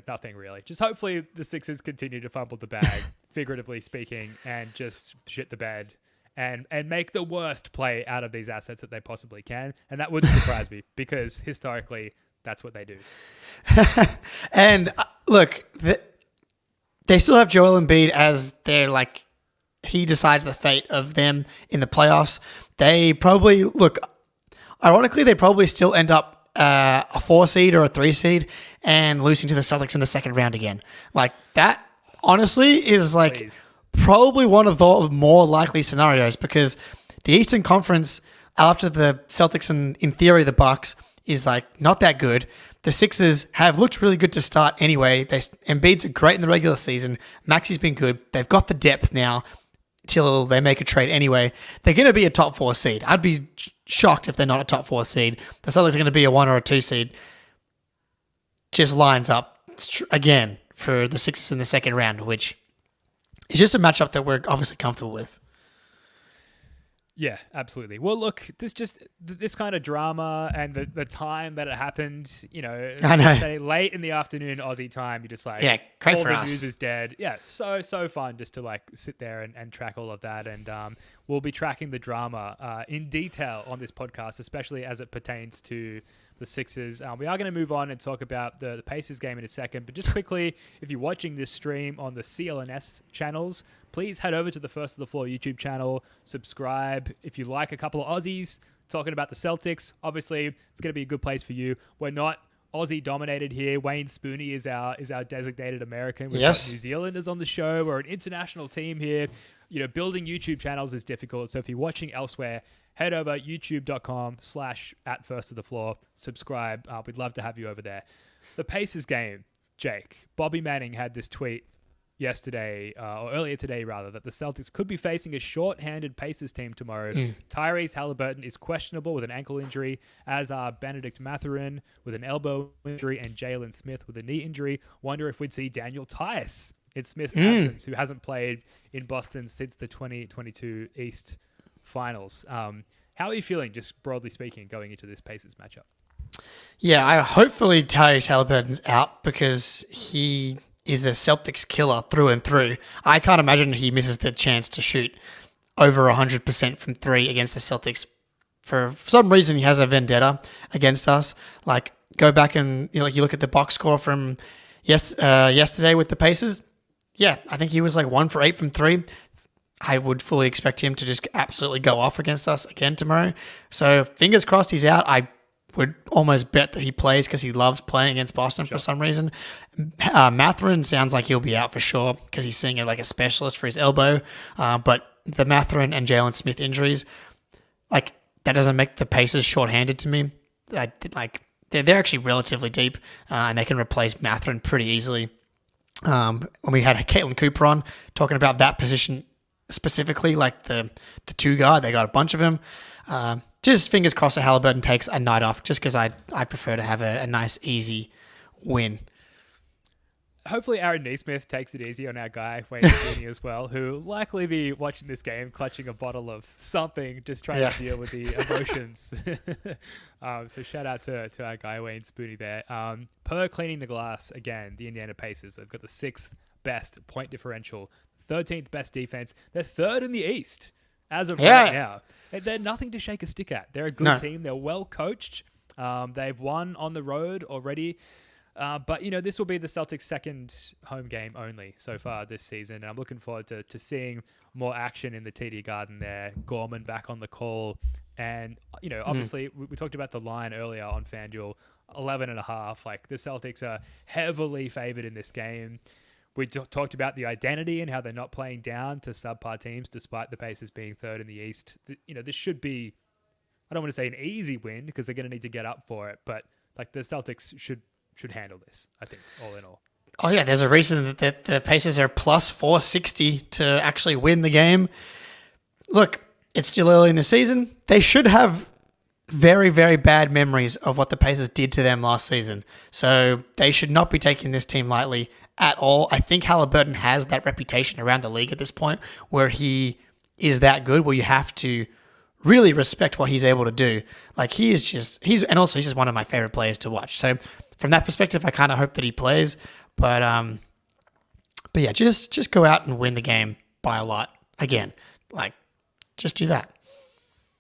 nothing really. Just hopefully the Sixers continue to fumble the bag, figuratively speaking, and just shit the bed. And make the worst play out of these assets that they possibly can, and that wouldn't surprise me because historically that's what they do. And look, they still have Joel Embiid as their he decides the fate of them in the playoffs. They probably ironically, they probably still end up a 4 seed or a 3 seed and losing to the Celtics in the second round again. Like that, honestly, is probably one of the more likely scenarios because the Eastern Conference after the Celtics and in theory the Bucks is not that good. The Sixers have looked really good to start anyway. Embiid's are great in the regular season. Maxey's been good. They've got the depth now till they make a trade anyway. They're going to be a top 4 seed. I'd be shocked if they're not a top 4 seed. The Celtics are going to be a 1 or a 2 seed. Just lines up again for the Sixers in the second round, which is just a matchup that we're obviously comfortable with. Yeah, absolutely. Well, look, this kind of drama and the time that it happened, I know. Say late in the afternoon Aussie time, you're just great all for the us. news is dead. Yeah, so fun just to sit there and track all of that. And we'll be tracking the drama in detail on this podcast, especially as it pertains to the Sixers. We are going to move on and talk about the Pacers game in a second. But just quickly, if you're watching this stream on the CLNS channels, please head over to the First of the Floor YouTube channel, subscribe. If you like a couple of Aussies talking about the Celtics, obviously it's going to be a good place for you. We're not Aussie dominated here. Wayne Spooney is our designated American. We've got New Zealanders on the show. We're an international team here. Building YouTube channels is difficult. So if you're watching elsewhere, head over youtube.com/@firstofthefloor. Subscribe. We'd love to have you over there. The Pacers game, Jake. Bobby Manning had this tweet yesterday, or earlier today rather, that the Celtics could be facing a short-handed Pacers team tomorrow. Tyrese Halliburton is questionable with an ankle injury, as are Benedict Mathurin with an elbow injury and Jalen Smith with a knee injury. Wonder if we'd see Daniel Tice in Smith's absence, who hasn't played in Boston since the 2022 East Finals. How are you feeling, just broadly speaking, going into this Pacers matchup? Yeah, hopefully Tyrese Halliburton's out because he is a Celtics killer through and through. I can't imagine he misses the chance to shoot over 100% from 3 against the Celtics. For some reason, he has a vendetta against us. Go back and you look at the box score from yesterday with the Pacers. Yeah, I think he was 1 for 8 from 3. I would fully expect him to just absolutely go off against us again tomorrow. So fingers crossed he's out. I would almost bet that he plays because he loves playing against Boston for some reason. Mathurin sounds like he'll be out for sure because he's seeing a specialist for his elbow. But the Mathurin and Jalen Smith injuries, that doesn't make the Pacers shorthanded to me. They're actually relatively deep and they can replace Mathurin pretty easily. When we had Caitlin Cooper on talking about that position specifically, the 2 guy, they got a bunch of him. Just fingers crossed that Halliburton takes a night off just because I prefer to have a nice, easy win. hopefully Aaron Neesmith takes it easy on our guy, Wayne Sweeney, as well, who will likely be watching this game, clutching a bottle of something, just trying to deal with the emotions. So shout out to our guy, Wayne Spooney there. Per cleaning the glass, again, the Indiana Pacers, they've got the 6th best point differential, 13th best defense. They're 3rd in the East as of right now. They're nothing to shake a stick at. They're a good team. They're well coached. They've won on the road already. But, this will be the Celtics' second home game only so far this season. And I'm looking forward to seeing more action in the TD Garden there. Gorman back on the call. And, obviously, we talked about the line earlier on FanDuel, 11.5. Like, the Celtics are heavily favored in this game. We talked about the identity and how they're not playing down to subpar teams, despite the Pacers being 3rd in the East. This should be, I don't want to say an easy win because they're going to need to get up for it. But, like, the Celtics should handle this, I think, all in all. Oh, yeah, there's a reason that the Pacers are plus 460 to actually win the game. Look, it's still early in the season. They should have very, very bad memories of what the Pacers did to them last season. So they should not be taking this team lightly at all. I think Halliburton has that reputation around the league at this point where he is that good, where you have to really respect what he's able to do. Like, he's just one of my favorite players to watch. So from that perspective, I kind of hope that he plays. But yeah, just go out and win the game by a lot. Again, like, just do that.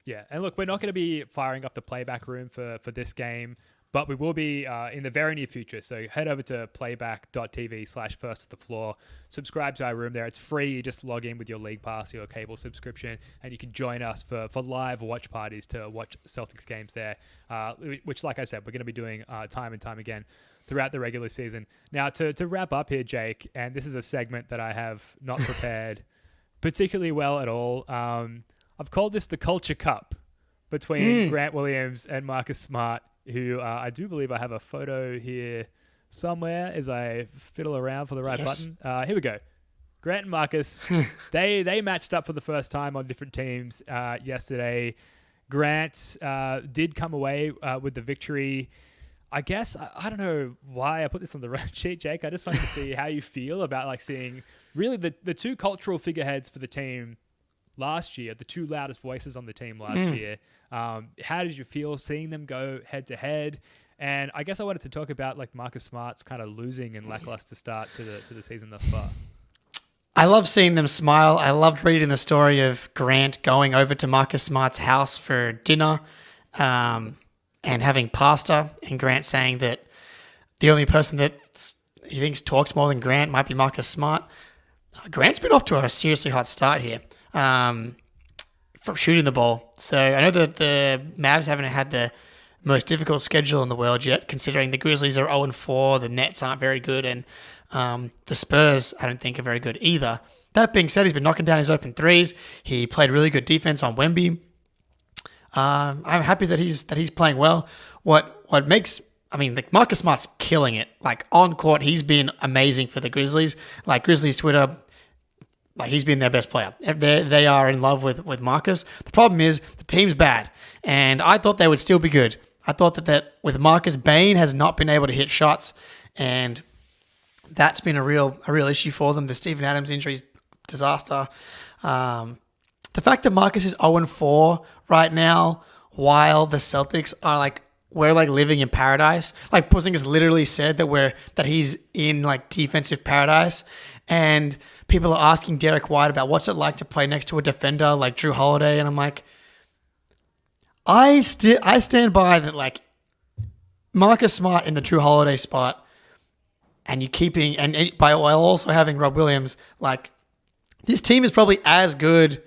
Yeah, and look, we're not going to be firing up the playback room for this game, but we will be in the very near future. So head over to playback.tv/first at the floor. Subscribe to our room there. It's free. You just log in with your league pass, your cable subscription, and you can join us for live watch parties to watch Celtics games there, which, like I said, we're going to be doing time and time again throughout the regular season. Now, to wrap up here, Jake, and this is a segment that I have not prepared particularly well at all. I've called this the Culture Cup between Grant Williams and Marcus Smart, who I do believe I have a photo here somewhere as I fiddle around for the right button. Here we go. Grant and Marcus, they matched up for the first time on different teams yesterday. Grant did come away with the victory. I guess, I don't know why I put this on the run sheet, Jake. I just wanted to see how you feel about like seeing really the two cultural figureheads for the team last year, the two loudest voices on the team last year. How did you feel seeing them go head to head? And I guess I wanted to talk about like Marcus Smart's kind of losing and lackluster start to the season thus far. I love seeing them smile. I loved reading the story of Grant going over to Marcus Smart's house for dinner and having pasta, and Grant saying that the only person that he thinks talks more than Grant might be Marcus Smart. Grant's been off to a seriously hot start here from shooting the ball. So I know that the Mavs haven't had the most difficult schedule in the world yet, considering the Grizzlies are 0-4, the Nets aren't very good, and the Spurs I don't think are very good either. That being said, he's been knocking down his open threes. He played really good defense on Wemby. I'm happy that he's playing well. What makes, I mean, like Marcus Smart's killing it. Like on court, he's been amazing for the Grizzlies. Like Grizzlies Twitter, like he's been their best player. They are in love with Marcus. The problem is the team's bad, and I thought they would still be good. I thought that with Marcus, Bane has not been able to hit shots, and that's been a real issue for them. The Steven Adams injury is disaster. The fact that Marcus is 0-4 right now, while the Celtics are like, we're like living in paradise. Like Porzingis literally said that he's in like defensive paradise, and people are asking Derek White about what's it like to play next to a defender like Drew Holiday, and I'm like, I stand by that. Like Marcus Smart in the Drew Holiday spot, and you keeping and while also having Rob Williams, like this team is probably as good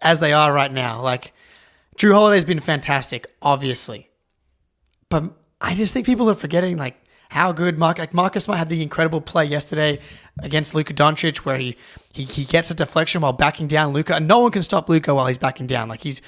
as they are right now. Like Drew Holiday's been fantastic, obviously, but I just think people are forgetting like how good Marcus Smart had the incredible play yesterday against Luka Doncic, where he gets a deflection while backing down Luka, and no one can stop Luka while he's backing down. Like he's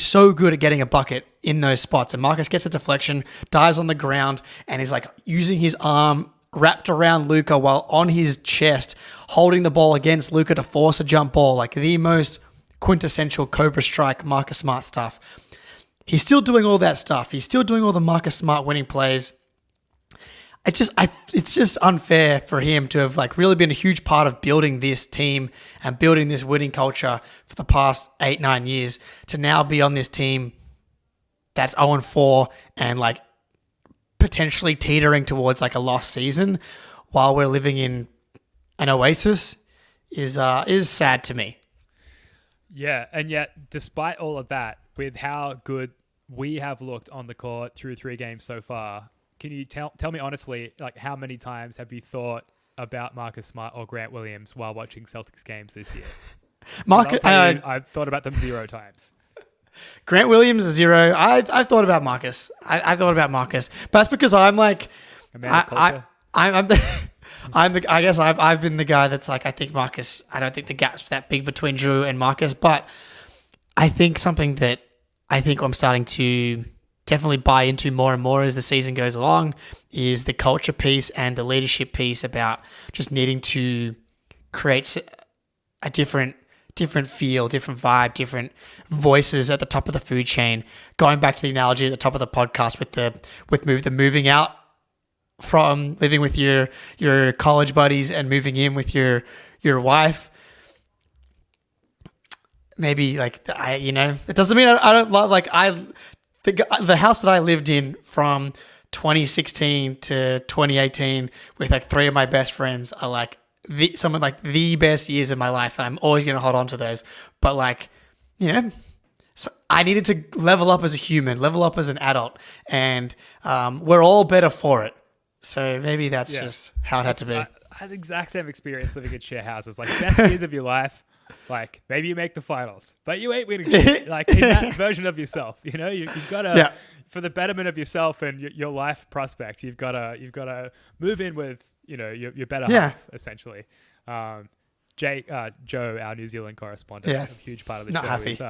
so good at getting a bucket in those spots, and Marcus gets a deflection, dives on the ground, and is like using his arm wrapped around Luka while on his chest, holding the ball against Luka to force a jump ball, like the most quintessential Cobra Strike Marcus Smart stuff. He's still doing all that stuff. He's still doing all the Marcus Smart winning plays. it's just unfair for him to have like really been a huge part of building this team and building this winning culture for the past 8-9 years to now be on this team that's 0-4 and like potentially teetering towards like a lost season while we're living in an oasis is sad to me. Yeah, and yet despite all of that, with how good we have looked on the court through 3 games so far, can you tell me honestly, like how many times have you thought about Marcus Smart or Grant Williams while watching Celtics games this year? I've thought about them 0 times. Grant Williams is 0. I've thought about Marcus. I thought about Marcus, but that's because I'm like, I guess I've been the guy that's like, I think Marcus. I don't think the gap's that big between Drew and Marcus, but I think something that I think I'm starting to definitely buy into more and more as the season goes along is the culture piece and the leadership piece about just needing to create a different feel, different vibe, different voices at the top of the food chain. Going back to the analogy at the top of the podcast with the moving out from living with your college buddies and moving in with your wife. Maybe like it doesn't mean I don't love the house that I lived in from 2016 to 2018 with like 3 of my best friends are like some of like the best years of my life, and I'm always going to hold on to those. But like, so I needed to level up as a human, level up as an adult, and we're all better for it. So maybe that's just how it had to be. I had the exact same experience living in share houses. Like best years of your life. Like maybe you make the finals, but you ain't winning shit. Like in that version of yourself, you've got to, for the betterment of yourself and your life prospects, you've got to move in with, your better half, essentially. Joe, our New Zealand correspondent, a huge part of the Not show, happy. is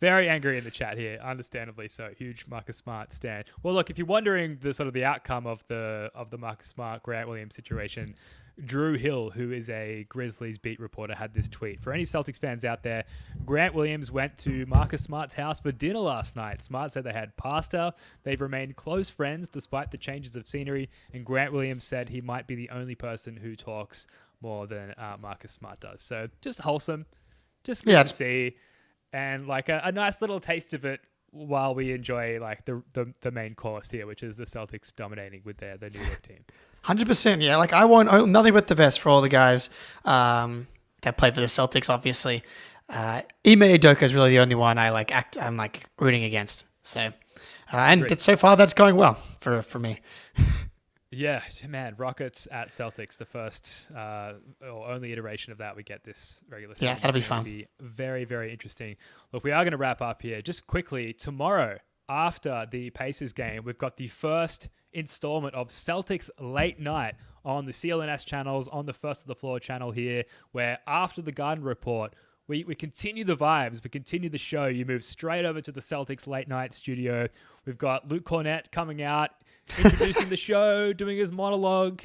very angry in the chat here, understandably so. Huge Marcus Smart stan. Well, look, if you're wondering the outcome of the Marcus Smart Grant Williams situation, Drew Hill, who is a Grizzlies beat reporter, had this tweet. For any Celtics fans out there, Grant Williams went to Marcus Smart's house for dinner last night. Smart said they had pasta. They've remained close friends despite the changes of scenery. And Grant Williams said he might be the only person who talks more than Marcus Smart does. So just wholesome. Just good to see. And like a nice little taste of it while we enjoy like the main course here, which is the Celtics dominating with their New York team. 100%, yeah. Like I want nothing but the best for all the guys that play for the Celtics. Obviously, Ime Udoka is really the only one I'm like rooting against. So, and so far that's going well for me. Yeah, man. Rockets at Celtics, the first or only iteration of that we get this regular season. Yeah, that'll be fun. It'll be very, very interesting. Look, we are going to wrap up here just quickly. Tomorrow, after the Pacers game, we've got the first installment of Celtics Late Night on the CLNS channels, on the First of the Floor channel here, where after the Garden Report, we continue the vibes, we continue the show. You move straight over to the Celtics Late Night studio. We've got Luke Cornett coming out, introducing the show, doing his monologue,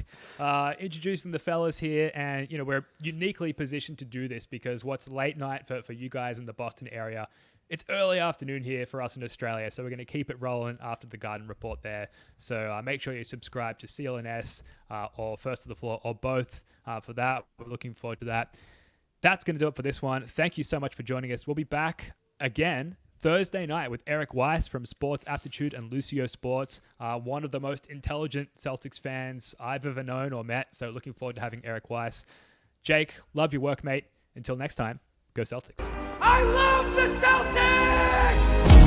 introducing the fellas here. And, we're uniquely positioned to do this because what's late night for you guys in the Boston area, it's early afternoon here for us in Australia, so we're going to keep it rolling after the Garden Report there. So make sure you subscribe to CLNS or First of the Floor or both for that. We're looking forward to that. That's going to do it for this one. Thank you so much for joining us. We'll be back again Thursday night with Eric Weiss from Sports Aptitude and Lucio Sports, one of the most intelligent Celtics fans I've ever known or met. So looking forward to having Eric Weiss. Jake, love your work, mate. Until next time, go Celtics. I love the Celtics!